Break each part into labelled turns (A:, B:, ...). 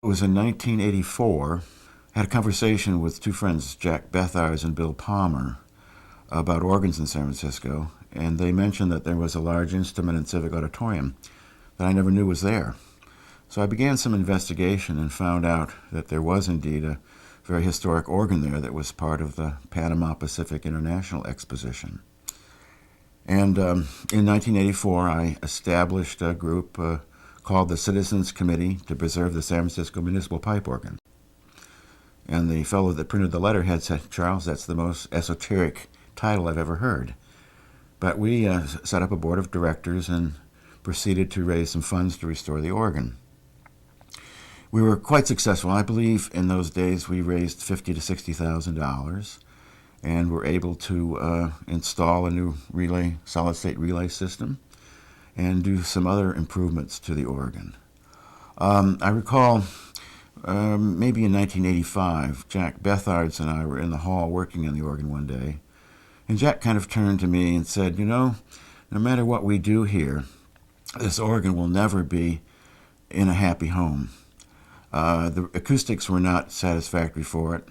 A: It was in 1984. I had a conversation with two friends, Jack Bethards and Bill Palmer, about organs in San Francisco, and they mentioned that there was a large instrument in Civic Auditorium that I never knew was there. So I began some investigation and found out that there was indeed a very historic organ there that was part of the Panama Pacific International Exposition. And in 1984, I established a group called the Citizens Committee to Preserve the San Francisco Municipal Pipe Organ. And the fellow that printed the letterhead said, "Charles, that's the most esoteric title I've ever heard." But we set up a board of directors and proceeded to raise some funds to restore the organ. We were quite successful. I believe in those days we raised $50,000 to $60,000 and were able to install a new solid-state relay system and do some other improvements to the organ. I recall maybe in 1985, Jack Bethards and I were in the hall working on the organ one day, and Jack kind of turned to me and said, no matter what we do here, this organ will never be in a happy home. The acoustics were not satisfactory for it,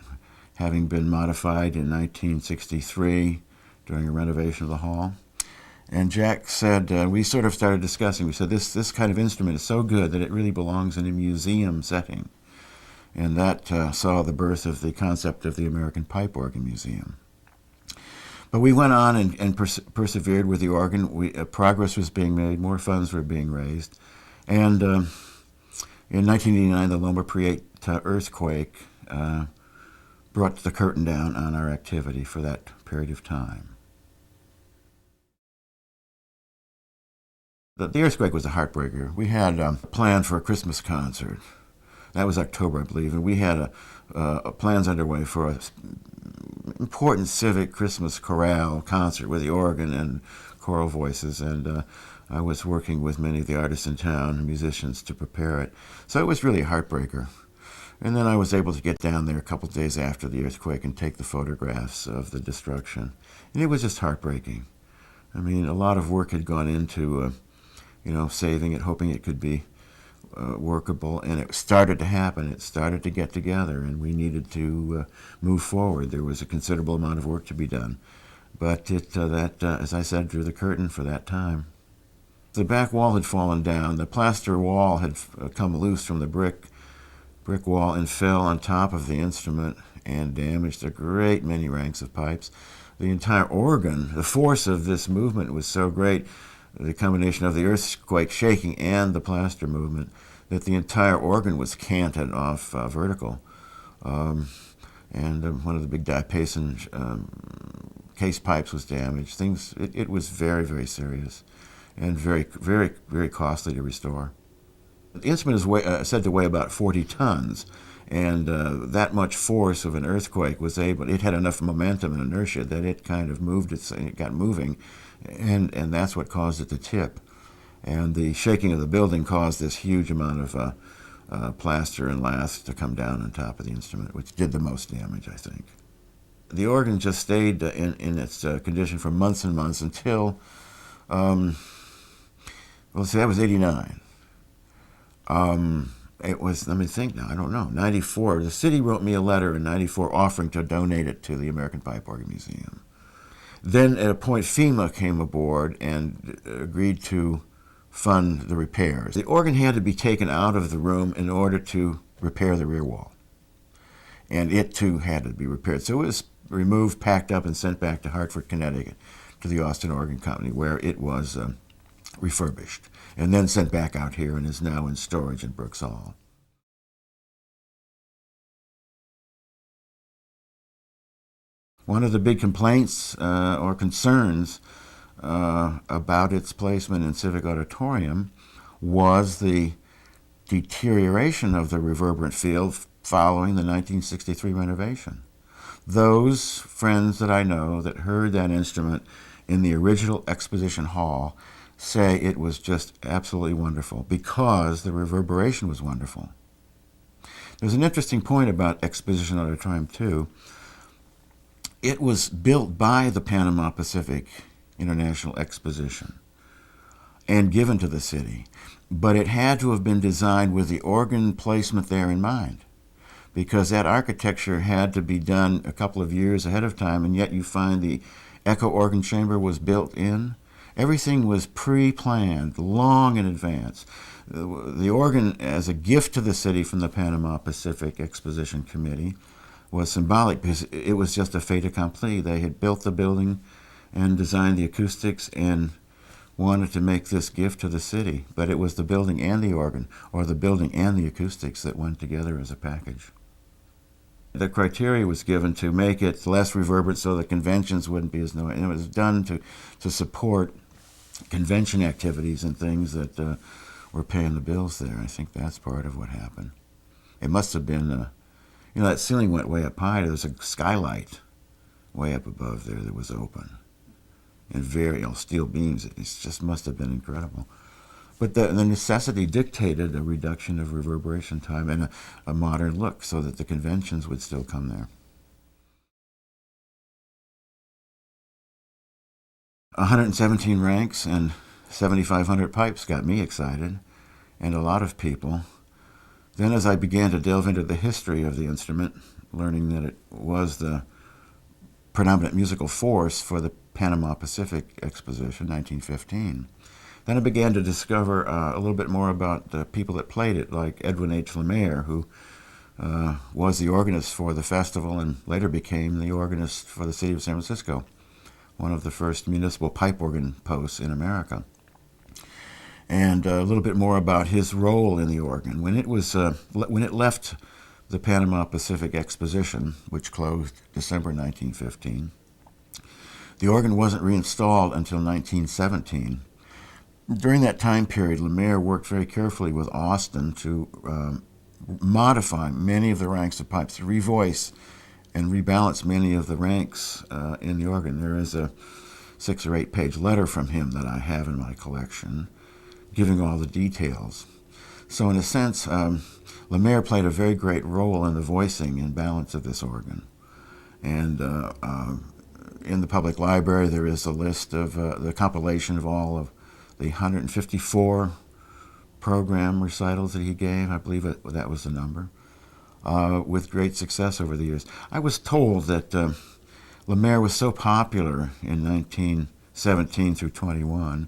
A: having been modified in 1963 during a renovation of the hall. And Jack said, we sort of started discussing, we said, this kind of instrument is so good that it really belongs in a museum setting. And that saw the birth of the concept of the American Pipe Organ Museum. But we went on and persevered with the organ. Progress was being made, more funds were being raised. And in 1989, the Loma Prieta earthquake brought the curtain down on our activity for that period of time. The earthquake was a heartbreaker. We had planned for a Christmas concert. That was October, I believe, and we had plans underway for an important civic Christmas chorale concert with the organ and choral voices, and I was working with many of the artists in town and musicians to prepare it. So it was really a heartbreaker. And then I was able to get down there a couple of days after the earthquake and take the photographs of the destruction. And it was just heartbreaking. I mean, a lot of work had gone into, saving it, hoping it could be workable, and it started to happen. It started to get together, and we needed to move forward. There was a considerable amount of work to be done. But as I said, drew the curtain for that time. The back wall had fallen down. The plaster wall had come loose from the brick wall and fell on top of the instrument and damaged a great many ranks of pipes. The entire organ, the force of this movement was so great, the combination of the earthquake shaking and the plaster movement, that the entire organ was canted off vertical. And one of the big diapason case pipes was damaged. It was very, very serious and very, very, very costly to restore. The instrument is said to weigh about 40 tons, and that much force of an earthquake it had enough momentum and inertia that it kind of moved it got moving, and that's what caused it to tip. And the shaking of the building caused this huge amount of plaster and lath to come down on top of the instrument, which did the most damage, I think. The organ just stayed in its condition for months and months until, that was 89. It was, let me think now, I don't know, 94. The city wrote me a letter in 94 offering to donate it to the American Pipe Organ Museum. Then at a point, FEMA came aboard and agreed to fund the repairs. The organ had to be taken out of the room in order to repair the rear wall. And it too had to be repaired. So it was removed, packed up, and sent back to Hartford, Connecticut, to the Austin Organ Company, where it was refurbished, and then sent back out here and is now in storage in Brooks Hall. One of the big complaints or concerns about its placement in Civic Auditorium was the deterioration of the reverberant field following the 1963 renovation. Those friends that I know that heard that instrument in the original exposition hall say it was just absolutely wonderful because the reverberation was wonderful. There's an interesting point about Exposition Auditorium, too. It was built by the Panama Pacific International Exposition. and given to the city. But it had to have been designed with the organ placement there in mind, because that architecture had to be done a couple of years ahead of time, and yet you find the echo organ chamber was built in. Everything was pre-planned long in advance. The organ, as a gift to the city from the Panama Pacific Exposition Committee, was symbolic because it was just a fait accompli. They had built the building and designed the acoustics and wanted to make this gift to the city, but it was the building and the organ, or the building and the acoustics, that went together as a package. The criteria was given to make it less reverberant so the conventions wouldn't be as noisy, and it was done to support convention activities and things that were paying the bills there. I think that's part of what happened. It must have been, that ceiling went way up high. There was a skylight way up above there that was open, and very steel beams. It just must have been incredible. But the necessity dictated a reduction of reverberation time and a modern look so that the conventions would still come there. 117 ranks and 7,500 pipes got me excited, and a lot of people. Then as I began to delve into the history of the instrument, learning that it was the predominant musical force for the Panama Pacific Exposition, 1915, then I began to discover a little bit more about the people that played it, like Edwin H. Lemare, who was the organist for the festival and later became the organist for the city of San Francisco, one of the first municipal pipe organ posts in America. And a little bit more about his role in the organ. When it left the Panama Pacific Exposition, which closed December 1915, the organ wasn't reinstalled until 1917. During that time period, Lemare worked very carefully with Austin to modify many of the ranks of pipes, to revoice and rebalance many of the ranks in the organ. There is a 6 or 8 page letter from him that I have in my collection, giving all the details. So in a sense, Lemare played a very great role in the voicing and balance of this organ. And in the public library, there is a list of the compilation of all of the 154 program recitals that he gave. I believe that was the number, with great success over the years. I was told that Lemare was so popular in 1917 through 21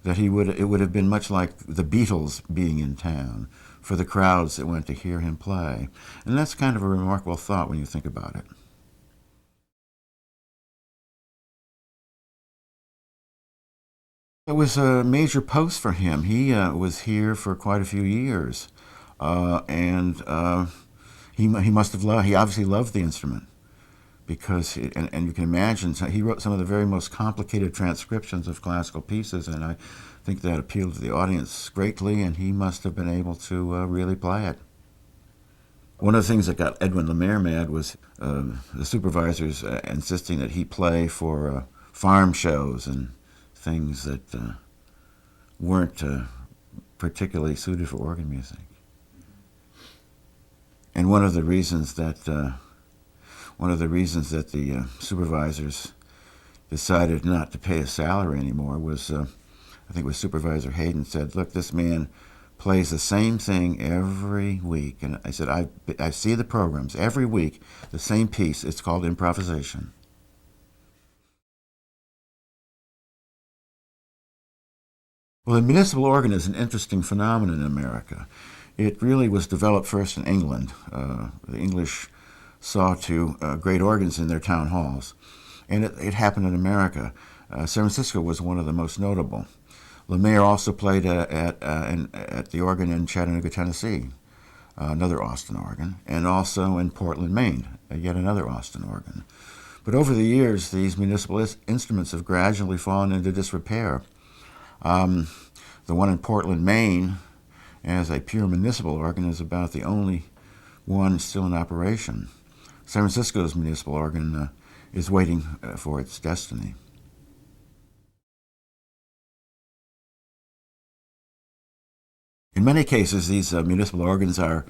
A: that it would have been much like the Beatles being in town for the crowds that went to hear him play. And that's kind of a remarkable thought when you think about it. It was a major post for him. He was here for quite a few years, and he must have loved. He obviously loved the instrument, because and you can imagine he wrote some of the very most complicated transcriptions of classical pieces, and I think that appealed to the audience greatly. And he must have been able to really play it. One of the things that got Edwin Lemare mad was the supervisors insisting that he play for farm shows and things that weren't particularly suited for organ music. And one of the reasons that the supervisors decided not to pay his salary anymore was, I think it was Supervisor Hayden said, "Look, this man plays the same thing every week." And I said, I see the programs every week, the same piece. It's called improvisation. Well, the municipal organ is an interesting phenomenon in America. It really was developed first in England. The English saw to great organs in their town halls, and it happened in America. San Francisco was one of the most notable. Lemare also played at the organ in Chattanooga, Tennessee, another Austin organ, and also in Portland, Maine, yet another Austin organ. But over the years, these municipal instruments have gradually fallen into disrepair. The one in Portland, Maine, as a pure municipal organ, is about the only one still in operation. San Francisco's municipal organ is waiting for its destiny. In many cases, these municipal organs are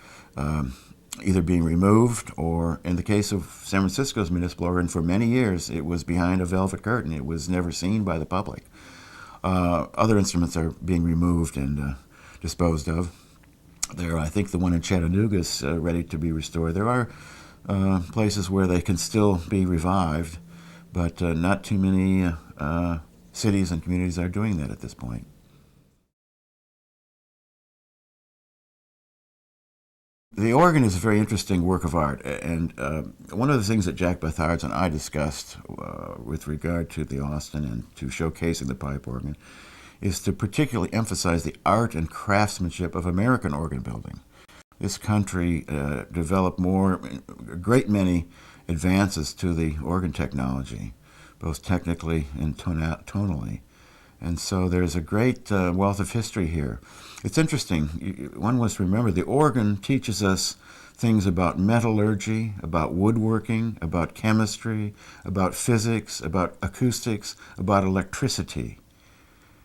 A: either being removed, or in the case of San Francisco's municipal organ, for many years it was behind a velvet curtain. It was never seen by the public. Other instruments are being removed and disposed of. I think the one in Chattanooga is ready to be restored. There are places where they can still be revived, but not too many cities and communities are doing that at this point. The organ is a very interesting work of art, and one of the things that Jack Bethards and I discussed with regard to the Austin and to showcasing the pipe organ is to particularly emphasize the art and craftsmanship of American organ building. This country developed a great many advances to the organ technology, both technically and tonally. And so there's a great wealth of history here. It's interesting. One must remember the organ teaches us things about metallurgy, about woodworking, about chemistry, about physics, about acoustics, about electricity,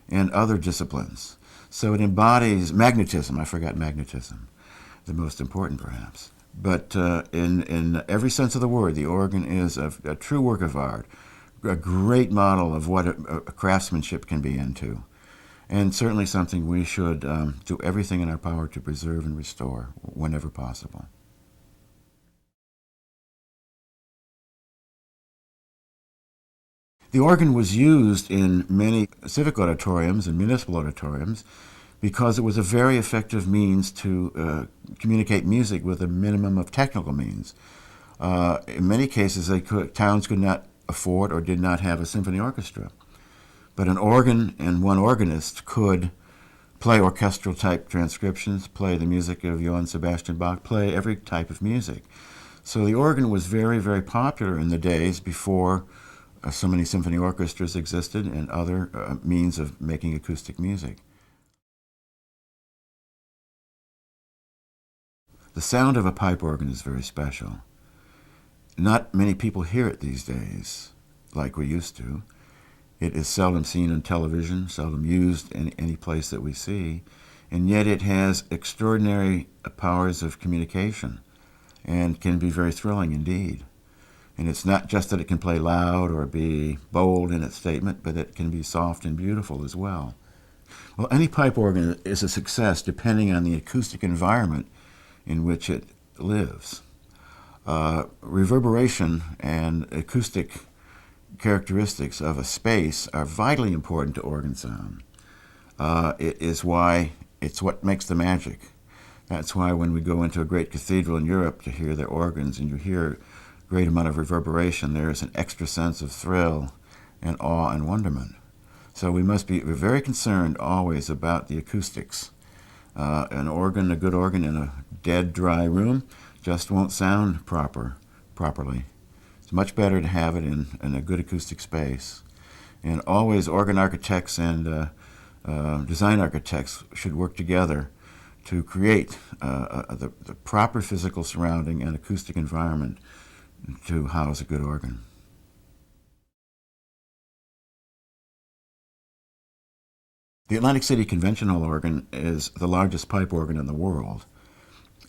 A: and other disciplines. So it embodies magnetism. I forgot magnetism, the most important perhaps. But in every sense of the word, the organ is a true work of art, a great model of what a craftsmanship can be into, and certainly something we should do everything in our power to preserve and restore whenever possible. The organ was used in many civic auditoriums and municipal auditoriums because it was a very effective means to communicate music with a minimum of technical means. In many cases, towns could not afford or did not have a symphony orchestra. But an organ and one organist could play orchestral type transcriptions, play the music of Johann Sebastian Bach, play every type of music. So the organ was very, very popular in the days before so many symphony orchestras existed and other means of making acoustic music. The sound of a pipe organ is very special. Not many people hear it these days like we used to. It is seldom seen on television, seldom used in any place that we see, and yet it has extraordinary powers of communication and can be very thrilling indeed. And it's not just that it can play loud or be bold in its statement, but it can be soft and beautiful as well. Well, any pipe organ is a success depending on the acoustic environment in which it lives. Reverberation and acoustic characteristics of a space are vitally important to organ sound. It's what makes the magic. That's why when we go into a great cathedral in Europe to hear their organs and you hear a great amount of reverberation, there is an extra sense of thrill and awe and wonderment. So we must be very concerned always about the acoustics. A good organ in a dead, dry room just won't sound properly. It's much better to have it in a good acoustic space. And always organ architects and design architects should work together to create the proper physical surrounding and acoustic environment to house a good organ. The Atlantic City Convention Hall organ is the largest pipe organ in the world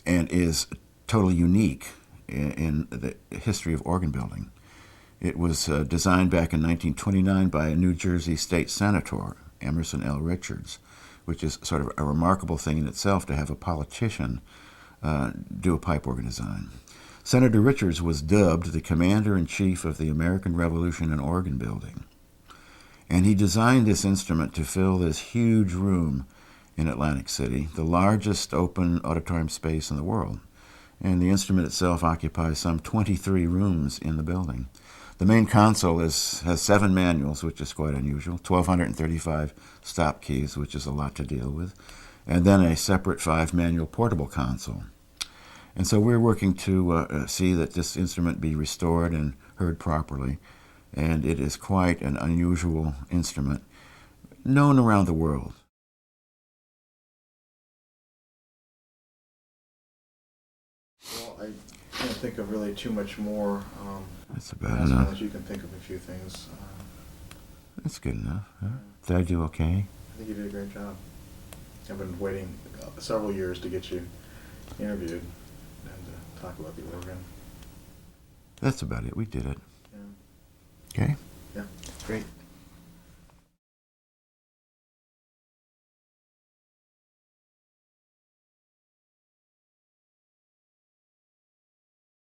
A: and is totally unique in the history of organ building. It was designed back in 1929 by a New Jersey state senator, Emerson L. Richards, which is sort of a remarkable thing in itself to have a politician do a pipe organ design. Senator Richards was dubbed the commander-in-chief of the American Revolution in organ building. And he designed this instrument to fill this huge room in Atlantic City, the largest open auditorium space in the world. And the instrument itself occupies some 23 rooms in the building. The main console has 7 manuals, which is quite unusual, 1,235 stop keys, which is a lot to deal with, and then a separate 5-manual portable console. And so we're working to see that this instrument be restored and heard properly. And it is quite an unusual instrument, known around the world.
B: Well, I can't think of really too much more.
A: That's about enough.
B: As you can think of a few things.
A: That's good enough. Huh? Did I do okay?
B: I think you did a great job. I've been waiting several years to get you interviewed and talk about the organ.
A: That's about it. We did it.
B: Yeah.
A: Okay?
B: Yeah, great.